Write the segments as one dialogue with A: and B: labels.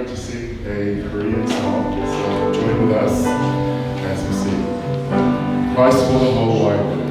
A: going to sing a Korean song, so join with us as we sing Christ for the Whole Wide World.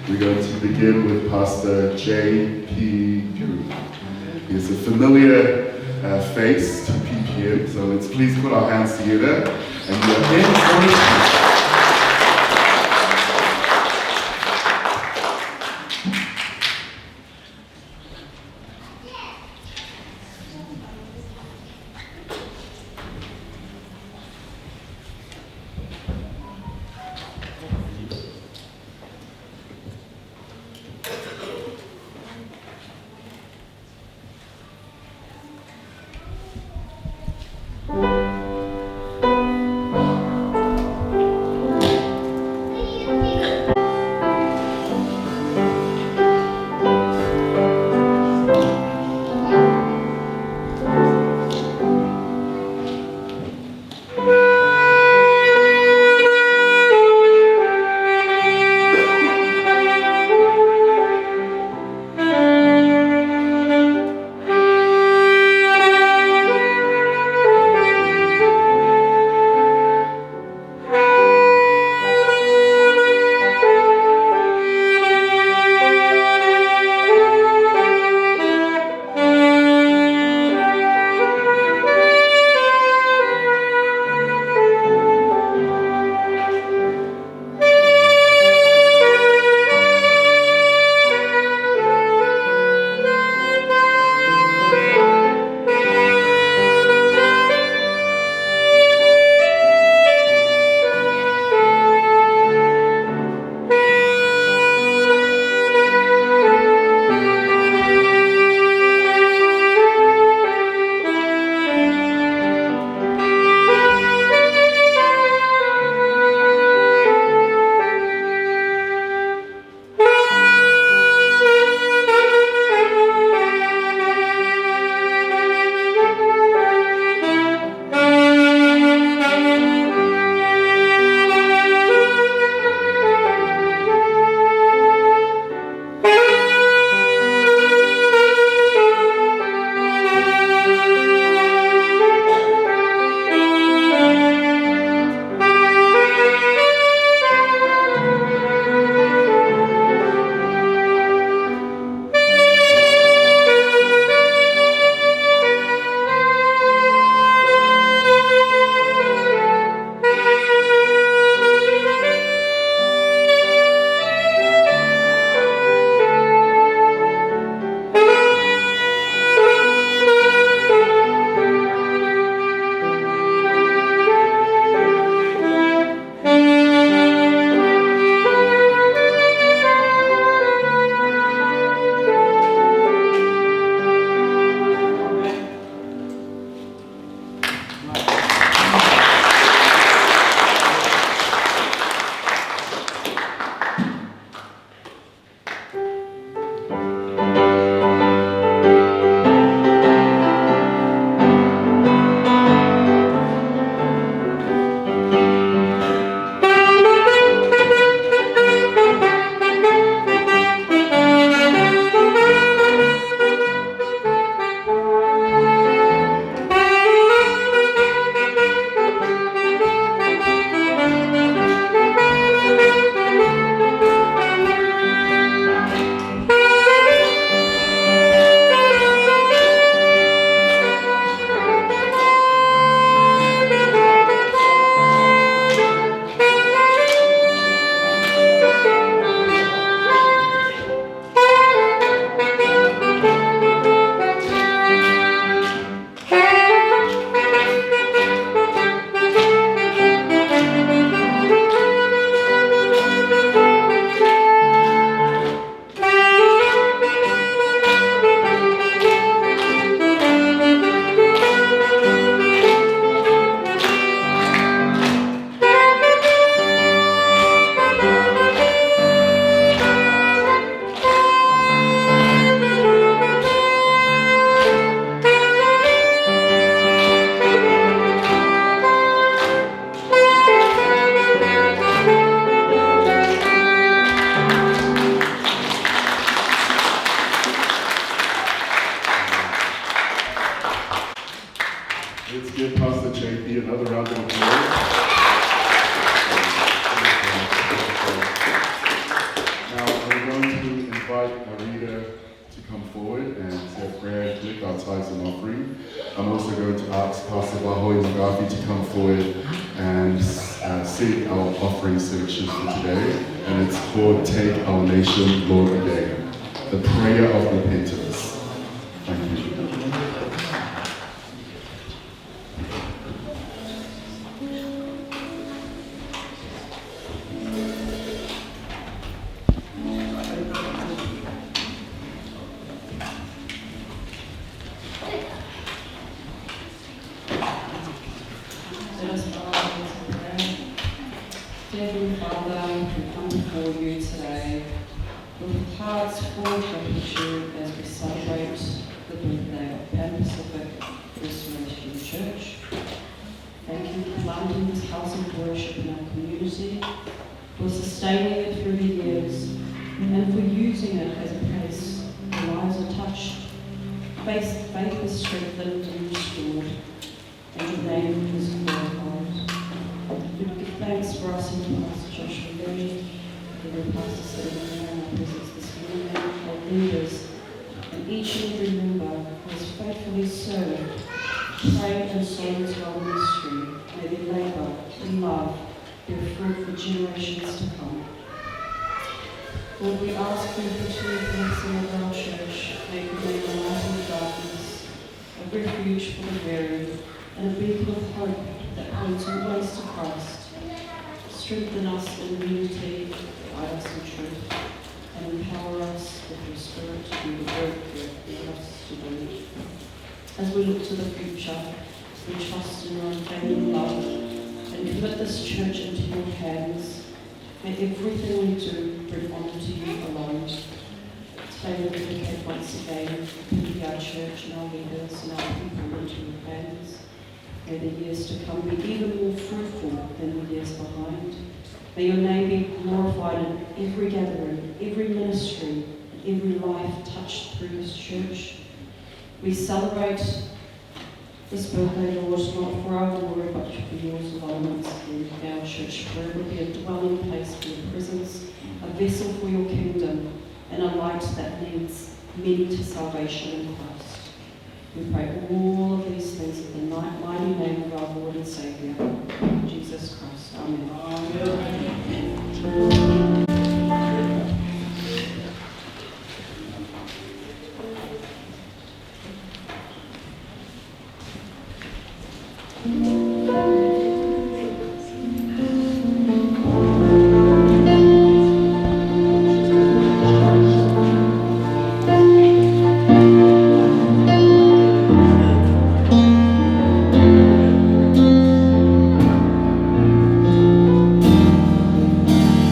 A: We're going to begin with Pastor J.P. Gu. He's a familiar face to PPM, so let's please put our hands together and we are in for the invite Marita to come forward and say a prayer and collect our tithes and offering. I'm also going to ask Pastor Bahoy Magafi to come forward and say our offering section for today. And it's called Take Our Nation, Lord Again. The prayer of repentance. Thank you.
B: Heavenly Father, we come before you today with hearts full of gratitude as we celebrate the birthday of Pan Pacific Restoration Church. Thank you for planting this house of worship in our community, for sustaining it through the years, and for using it as a place where lives are touched, faith is strengthened and restored, and your name is glorified. We give thanks for us in Pastor Joshua Lee, and Pastor Stephen and our presence this morning, our leaders, and each and every member who has faithfully served, prayed and sown into our ministry. May their labour and love bear fruit for generations to come. Lord, we ask for your continued blessing over our church. May it remain a light in the darkness, a refuge for the weary, and a beacon of hope that points always to Christ. Strengthen us in unity, guide us in truth, and empower us with your Spirit to do the work you have called us to do. As we look to the future, we trust in your unfailing love and commit this church into your hands. May everything we do bring honour to you alone. Today we dedicate once again our church and our leaders and our people into your hands. May the years to come be even more fruitful than the years behind. May your name be glorified in every gathering, every ministry, and every life touched through this church. We celebrate this birthday, Lord, not for our glory, but for yours alone. Once again, our church forever be a dwelling place for your presence, a vessel for your kingdom, and a light that leads many to salvation in Christ. We pray all of these things in the mighty name of our Lord and Saviour, Jesus Christ. Amen. Amen.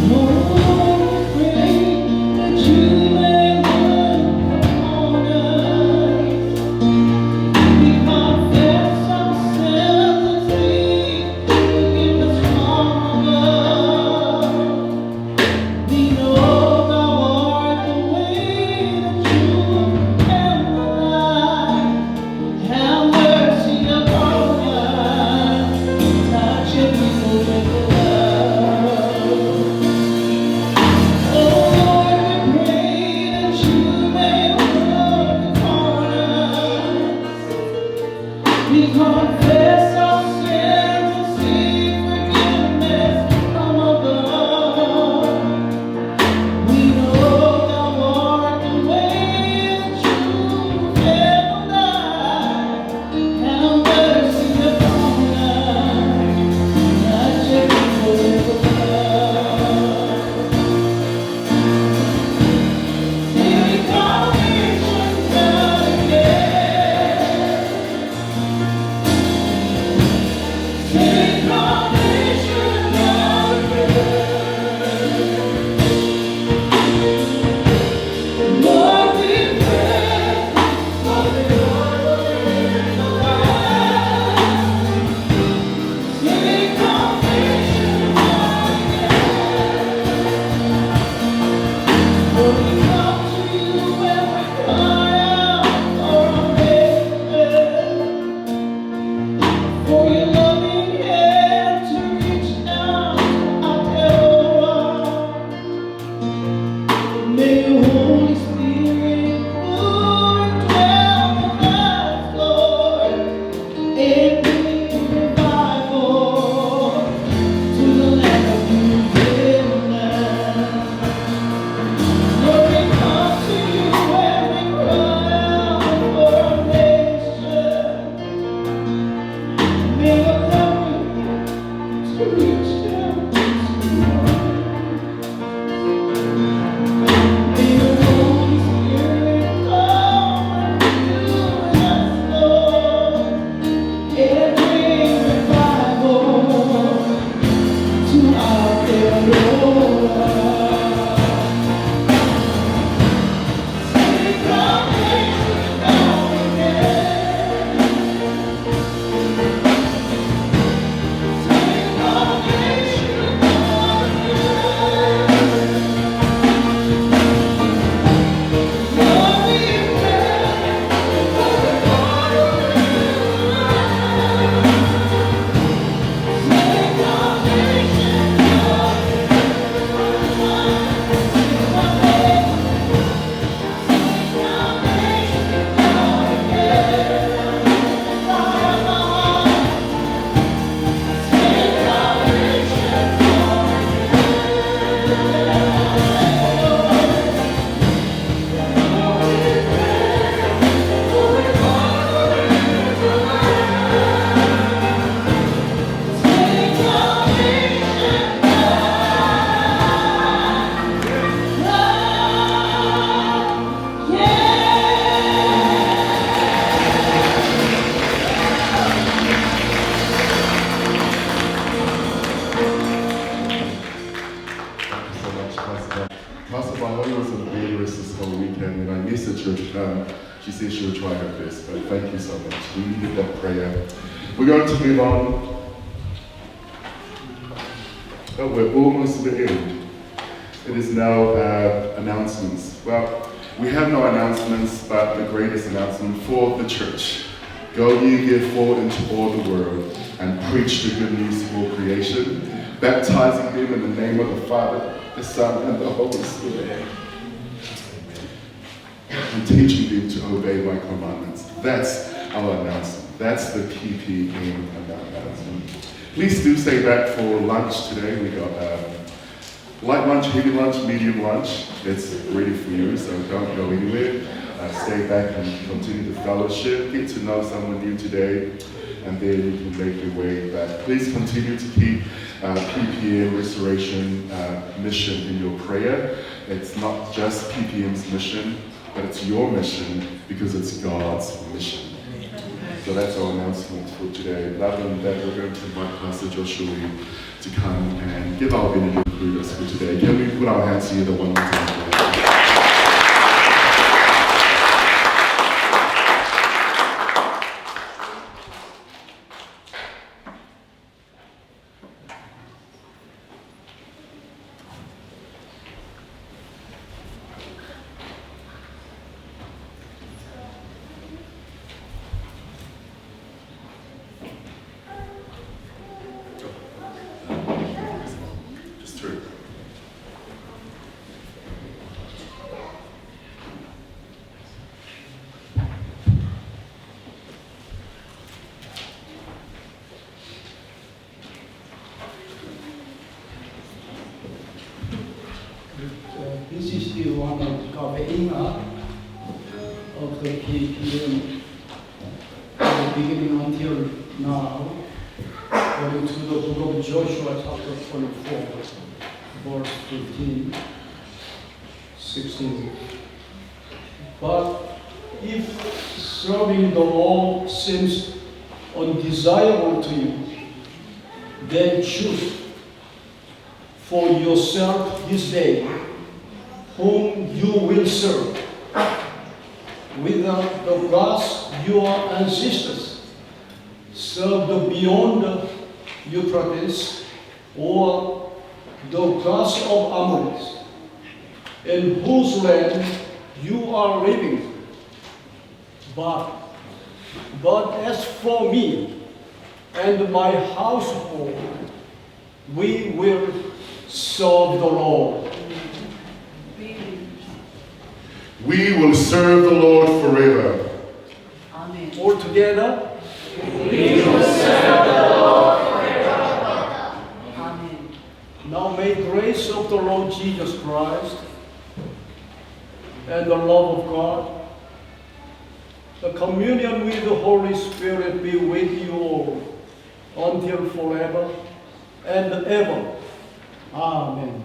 C: No
A: the weekend, and I messaged her to come. She said she would try her best, but thank you so much. We needed that prayer. We're going to move on. Oh, we're almost at the end. It is now announcements. Well, we have no announcements, but the greatest announcement for the church. Go ye therefore into all the world and preach the good news to all creation, baptizing them in the name of the Father, the Son, and the Holy Spirit, and teaching them to obey my commandments. That's our announcement. That's the PPM announcement. Please do stay back for lunch today. We got light lunch, heavy lunch, medium lunch. It's ready for you, so don't go anywhere. Stay back and continue the fellowship. Get to know someone new today, and then you can make your way back. Please continue to keep PPM Restoration mission in your prayer. It's not just PPM's mission, but it's your mission because it's God's mission. So that's our announcement for today. Other than that, we're going to invite Pastor Joshua to come and give our benediction through us for today. Can we put our hands together one more time?
C: This is the one of Kalofiama of the PPM from the beginning until now, according to the book of Joshua, chapter 24, verse 15, 16. But if serving the Lord seems undesirable to you, then choose for yourself this day whom you will serve, whether the gods your ancestors served beyond Euphrates or the gods of Amorites, in whose land you are living. But as for me and my household, we will serve the Lord.
A: We will serve the Lord forever.
B: Amen.
C: All together.
B: We will serve the Lord forever. Amen.
C: Now may the grace of the Lord Jesus Christ and the love of God, the communion with the Holy Spirit be with you all until forever and ever. Amen.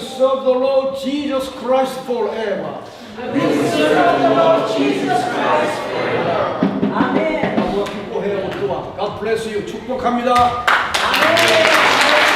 C: Serve the Lord Jesus Christ forever.
B: We will serve the Lord Jesus Christ forever. Amen.
C: God bless you. 축복합니다.
B: 아멘.